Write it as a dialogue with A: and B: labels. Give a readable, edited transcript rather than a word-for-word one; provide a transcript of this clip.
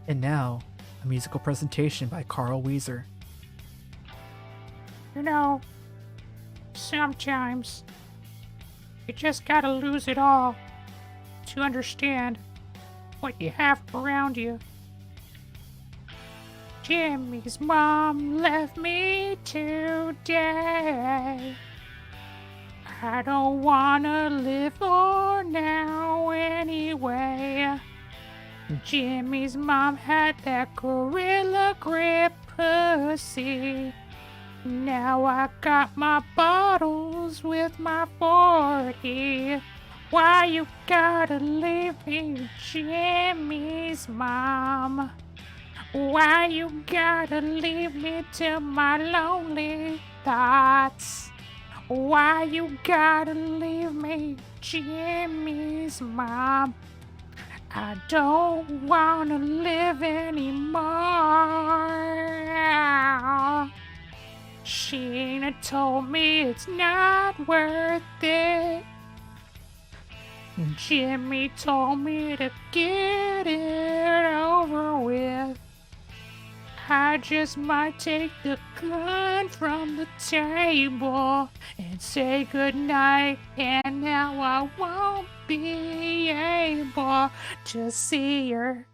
A: And now, a musical presentation by Carl Wheezer.
B: You know, sometimes you just gotta lose it all to understand what you have around you. Jimmy's mom left me today. I don't wanna live for now anyway. Jimmy's mom had that gorilla grip pussy. Now I got my bottles with my 40. Why you gotta leave me, Jimmy's mom? Why you gotta leave me to my lonely thoughts? Why you gotta leave me, Jimmy's mom? I don't wanna live anymore. Sheena told me it's not worth it. Jimmy told me to get it over with. I just might take the gun from the table and say goodnight, and now I won't be able to see her